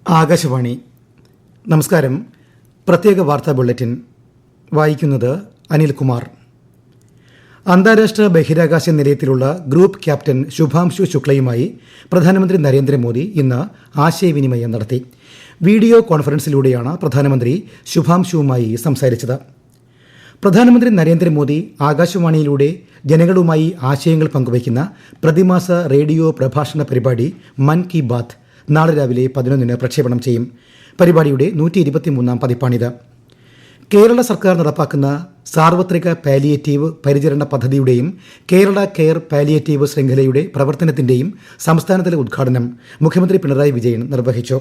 ആകാശവാണി. നമസ്കാരം. പ്രത്യേക വാർത്താ ബുള്ളറ്റിൻ വായിക്കുന്നത് അനിൽകുമാർ. അന്താരാഷ്ട്ര ബഹിരാകാശ നിലയത്തിലുള്ള ഗ്രൂപ്പ് ക്യാപ്റ്റൻ ശുഭാംശു ശുക്ലയുമായി പ്രധാനമന്ത്രി നരേന്ദ്രമോദി ഇന്ന് ആശയവിനിമയം നടത്തി. വീഡിയോ കോൺഫറൻസിലൂടെയാണ് പ്രധാനമന്ത്രി ശുഭാംശുവുമായി സംസാരിച്ചത്. പ്രധാനമന്ത്രി നരേന്ദ്രമോദി ആകാശവാണിയിലൂടെ ജനങ്ങളുമായി ആശയങ്ങൾ പങ്കുവയ്ക്കുന്ന പ്രതിമാസ റേഡിയോ പ്രഭാഷണ പരിപാടി മൻ കി ബാത്ത് നാളെ രാവിലെ 11-ന് പ്രക്ഷേപണം ചെയ്യും. പരിപാടിയുടെ 123-ാം പതിപ്പാണിത്. കേരള സർക്കാർ നടപ്പാക്കുന്ന സാർവത്രിക പാലിയേറ്റീവ് പരിചരണ പദ്ധതിയുടെയും കേരള കെയർ പാലിയേറ്റീവ് ശൃംഖലയുടെ പ്രവർത്തനത്തിന്റെയും സംസ്ഥാനതല ഉദ്ഘാടനം മുഖ്യമന്ത്രി പിണറായി വിജയൻ നിർവഹിച്ചു.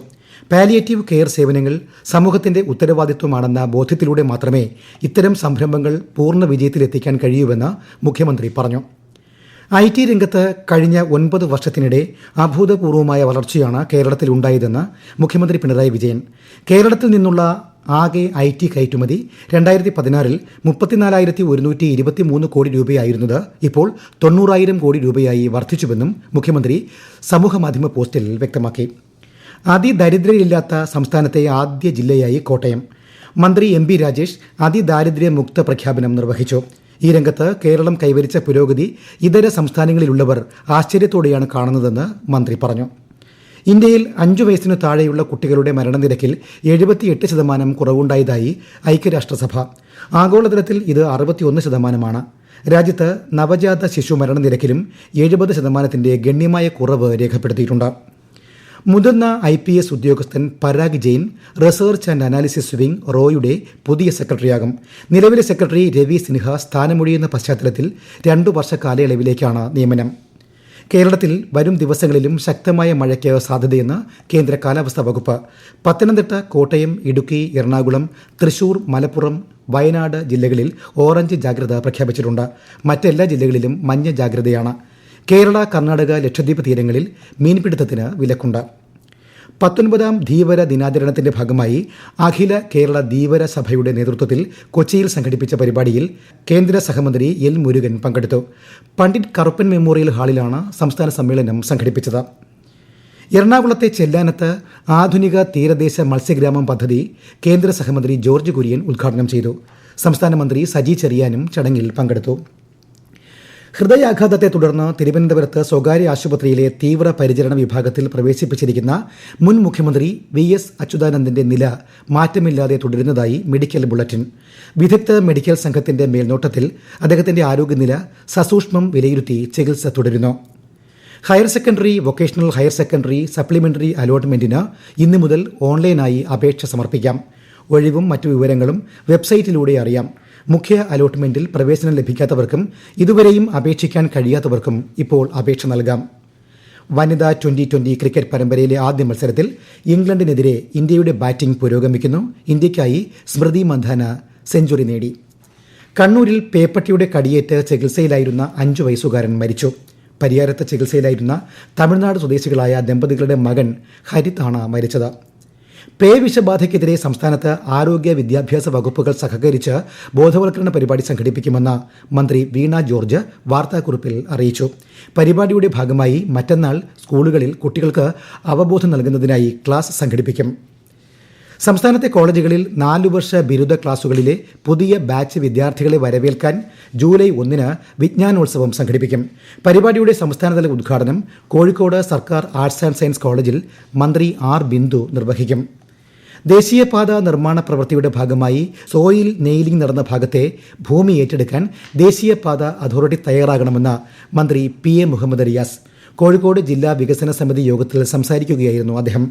പാലിയേറ്റീവ് കെയർ സേവനങ്ങൾ സമൂഹത്തിന്റെ ഉത്തരവാദിത്വമാണെന്ന ബോധ്യത്തിലൂടെ മാത്രമേ ഇത്തരം സംരംഭങ്ങൾ പൂർണ്ണ വിജയത്തിലെത്തിക്കാൻ കഴിയൂവെന്ന് മുഖ്യമന്ത്രി പറഞ്ഞു. IT രംഗത്ത് കഴിഞ്ഞ 9 വർഷത്തിനിടെ അഭൂതപൂർവമായ വളർച്ചയാണ് കേരളത്തിൽ ഉണ്ടായതെന്ന് മുഖ്യമന്ത്രി പിണറായി വിജയൻ. കേരളത്തിൽ നിന്നുള്ള ആകെ IT കയറ്റുമതി 2016-ൽ 34,123 കോടി രൂപയായിരുന്നത് ഇപ്പോൾ 90,000 കോടി രൂപയായി വർദ്ധിച്ചുവെന്നും മുഖ്യമന്ത്രി സമൂഹമാധ്യമ പോസ്റ്റിൽ വ്യക്തമാക്കി. അതിദരിദ്രരില്ലാത്ത സംസ്ഥാനത്തെ ആദ്യ ജില്ലയായി കോട്ടയം. മന്ത്രി MB രാജേഷ് അതിദാരിദ്ര്യമുക്ത പ്രഖ്യാപനം നിർവഹിച്ചു. ഈ രംഗത്ത് കേരളം കൈവരിച്ച പുരോഗതി ഇതര സംസ്ഥാനങ്ങളിലുള്ളവർ ആശ്ചര്യത്തോടെയാണ് കാണുന്നതെന്ന് മന്ത്രി പറഞ്ഞു. ഇന്ത്യയിൽ 5 വയസ്സിനു താഴെയുള്ള കുട്ടികളുടെ മരണനിരക്കിൽ 78% കുറവുണ്ടായതായി ഐക്യരാഷ്ട്രസഭ. ആഗോളതലത്തിൽ ഇത് 61%. രാജ്യത്ത് നവജാത ശിശു മരണനിരക്കിലും 70% ഗണ്യമായ കുറവ് രേഖപ്പെടുത്തിയിട്ടുണ്ട്. മുതിർന്ന IPS ഉദ്യോഗസ്ഥൻ Parag Jain research and analysis wing റോയുടെ പുതിയ സെക്രട്ടറിയാകും. നിലവിലെ സെക്രട്ടറി രവി സിൻഹ സ്ഥാനമൊഴിയുന്ന പശ്ചാത്തലത്തിൽ 2 വർഷ കാലയളവിലേക്കാണ് നിയമനം. കേരളത്തിൽ വരും ദിവസങ്ങളിലും ശക്തമായ മഴയ്ക്ക് സാധ്യതയെന്ന് കേന്ദ്ര കാലാവസ്ഥാ വകുപ്പ്. പത്തനംതിട്ട, കോട്ടയം, ഇടുക്കി, എറണാകുളം, തൃശൂർ, മലപ്പുറം, വയനാട് ജില്ലകളിൽ ഓറഞ്ച് ജാഗ്രത പ്രഖ്യാപിച്ചിട്ടുണ്ട്. മറ്റെല്ലാ ജില്ലകളിലും മഞ്ഞ ജാഗ്രതയാണ്. കേരള, കർണാടക, ലക്ഷദ്വീപ് തീരങ്ങളിൽ മീൻപിടുത്തത്തിന് വിലക്കുണ്ട്. 19-ാം ധീവര ദിനാചരണത്തിന്റെ ഭാഗമായി അഖില കേരള ധീവര സഭയുടെ നേതൃത്വത്തിൽ കൊച്ചിയിൽ സംഘടിപ്പിച്ച പരിപാടിയിൽ കേന്ദ്ര സഹമന്ത്രി L. മുരുകൻ പങ്കെടുത്തു. പണ്ഡിറ്റ് കറുപ്പൻ മെമ്മോറിയൽ ഹാളിലാണ് സംസ്ഥാന സമ്മേളനം സംഘടിപ്പിച്ചത്. എറണാകുളത്തെ ചെല്ലാനത്ത് ആധുനിക തീരദേശ മത്സ്യഗ്രാമം പദ്ധതി കേന്ദ്ര സഹമന്ത്രി ജോർജ് കുര്യൻ ഉദ്ഘാടനം ചെയ്തു. സംസ്ഥാന മന്ത്രി സജി ചെറിയാനും ചടങ്ങിൽ പങ്കെടുത്തു. ഹൃദയാഘാതത്തെ തുടർന്ന് തിരുവനന്തപുരത്ത് സ്വകാര്യ ആശുപത്രിയിലെ തീവ്ര പരിചരണ വിഭാഗത്തിൽ പ്രവേശിപ്പിച്ചിരിക്കുന്ന മുൻ മുഖ്യമന്ത്രി VS അച്യുതാനന്ദന്റെ നില മാറ്റമില്ലാതെ തുടരുന്നതായി മെഡിക്കൽ ബുള്ളറ്റിൻ. വിദഗ്ധ മെഡിക്കൽ സംഘത്തിന്റെ മേൽനോട്ടത്തിൽ അദ്ദേഹത്തിന്റെ ആരോഗ്യനില സസൂക്ഷ്മം വിലയിരുത്തി ചികിത്സ തുടരുന്നു. Higher secondary, vocational higher secondary supplementary അലോട്ട്മെന്റിന് ഇന്നു മുതൽ ഓൺലൈനായി അപേക്ഷ സമർപ്പിക്കാം. ഒഴിവും മറ്റു വിവരങ്ങളും വെബ്സൈറ്റിലൂടെ അറിയാം. മുഖ്യ അലോട്ട്മെന്റിൽ പ്രവേശനം ലഭിക്കാത്തവർക്കും ഇതുവരെയും അപേക്ഷിക്കാൻ കഴിയാത്തവർക്കും ഇപ്പോൾ അപേക്ഷ നൽകാം. വനിതാ 2020 ക്രിക്കറ്റ് പരമ്പരയിലെ ആദ്യ മത്സരത്തിൽ ഇംഗ്ലണ്ടിനെതിരെ ഇന്ത്യയുടെ ബാറ്റിംഗ് പുരോഗമിക്കുന്നു. ഇന്ത്യയ്ക്കായി സ്മൃതി മന്ധാന സെഞ്ചുറി നേടി. കണ്ണൂരിൽ പേപ്പട്ടിയുടെ കടിയേറ്റ് ചികിത്സയിലായിരുന്ന 5 വയസ്സുകാരൻ മരിച്ചു. പരിയാരത്ത് ചികിത്സയിലായിരുന്ന തമിഴ്നാട് സ്വദേശികളായ ദമ്പതികളുടെ മകൻ ഹരിത്താണ് മരിച്ചത്. പേവിഷബാധയ്ക്കെതിരെ സംസ്ഥാനത്ത് ആരോഗ്യ വിദ്യാഭ്യാസ വകുപ്പുകൾ സഹകരിച്ച് ബോധവൽക്കരണ പരിപാടി സംഘടിപ്പിക്കുമെന്ന് മന്ത്രി വീണ ജോർജ് വാർത്താക്കുറിപ്പിൽ അറിയിച്ചു. പരിപാടിയുടെ ഭാഗമായി മറ്റന്നാൾ സ്കൂളുകളിൽ കുട്ടികൾക്ക് അവബോധം നൽകുന്നതിനായി ക്ലാസ് സംഘടിപ്പിക്കും. സംസ്ഥാനത്തെ കോളേജുകളിൽ 4 വർഷ ബിരുദ ക്ലാസുകളിലെ പുതിയ ബാച്ച് വിദ്യാർത്ഥികളെ വരവേൽക്കാൻ ജൂലൈ 1-ന് വിജ്ഞാനോത്സവം സംഘടിപ്പിക്കും. പരിപാടിയുടെ സംസ്ഥാനതല ഉദ്ഘാടനം കോഴിക്കോട് സർക്കാർ ആർട്സ് ആൻഡ് സയൻസ് കോളേജിൽ മന്ത്രി R. ബിന്ദു നിർവഹിക്കും. ദേശീയപാത നിർമ്മാണ പ്രവൃത്തിയുടെ ഭാഗമായി സോയിൽ നെയിലിംഗ് നടന്ന ഭാഗത്തെ ഭൂമി ഏറ്റെടുക്കാൻ ദേശീയപാത അതോറിറ്റി തയ്യാറാകണമെന്ന് മന്ത്രി PA മുഹമ്മദ് റിയാസ്. കോഴിക്കോട് ജില്ലാ വികസന സമിതി യോഗത്തിൽ സംസാരിക്കുകയായിരുന്നു അദ്ദേഹം.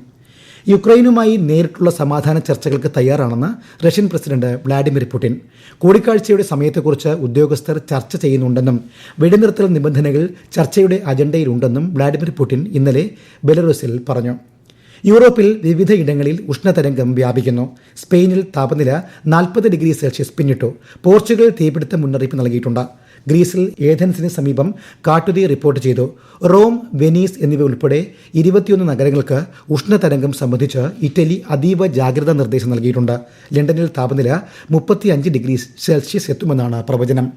യുക്രൈനുമായി നേരിട്ടുള്ള സമാധാന ചർച്ചകൾക്ക് തയ്യാറാണെന്ന് റഷ്യൻ പ്രസിഡന്റ് വ്ളാഡിമിർ പുടിൻ. കൂടിക്കാഴ്ചയുടെ സമയത്തെക്കുറിച്ച് ഉദ്യോഗസ്ഥർ ചർച്ച ചെയ്യുന്നുണ്ടെന്നും വെടിനിർത്തൽ നിബന്ധനകൾ ചർച്ചയുടെ അജണ്ടയിലുണ്ടെന്നും വ്ളാഡിമിർ പുടിൻ ഇന്നലെ ബെലറൂസിൽ പറഞ്ഞു. യൂറോപ്പിൽ വിവിധ ഇടങ്ങളിൽ ഉഷ്ണതരംഗം വ്യാപിക്കുന്നു. സ്പെയിനിൽ താപനില 40 ഡിഗ്രി സെൽഷ്യസ് പിന്നിട്ടു. പോർച്ചുഗൽ തീപിടുത്ത മുന്നറിയിപ്പ് നൽകിയിട്ടുണ്ട്. ഗ്രീസിൽ ഏഥൻസിന് സമീപം കാട്ടുതീ റിപ്പോർട്ട് ചെയ്തു. റോം, വെനീസ് എന്നിവ ഉൾപ്പെടെ 21 നഗരങ്ങൾക്ക് ഉഷ്ണതരംഗം സംബന്ധിച്ച് ഇറ്റലി അതീവ ജാഗ്രതാ നിർദ്ദേശം നൽകിയിട്ടുണ്ട്. ലണ്ടനിൽ താപനില 35 ഡിഗ്രി സെൽഷ്യസ് എത്തുമെന്നാണ് പ്രവചനം.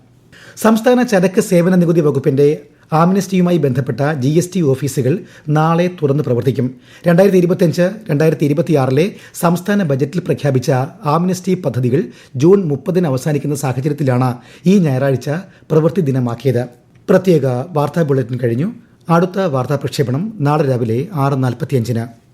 സംസ്ഥാന ചരക്ക് സേവന നികുതി വകുപ്പിന്റെ ആംനസ്റ്റിയുമായി ബന്ധപ്പെട്ട GST ഓഫീസുകൾ നാളെ തുറന്ന് പ്രവർത്തിക്കും. 2025-2026 സംസ്ഥാന ബജറ്റിൽ പ്രഖ്യാപിച്ച ആംനസ്റ്റി പദ്ധതികൾ ജൂൺ 30 അവസാനിക്കുന്ന സാഹചര്യത്തിലാണ് ഈ ഞായറാഴ്ച പ്രവൃത്തി ദിനമാക്കിയത്. പ്രത്യേക വാർത്താ ബുള്ളറ്റിൻ കഴിഞ്ഞു. അടുത്ത വാർത്താ പ്രക്ഷേപണം നാളെ രാവിലെ 6:45.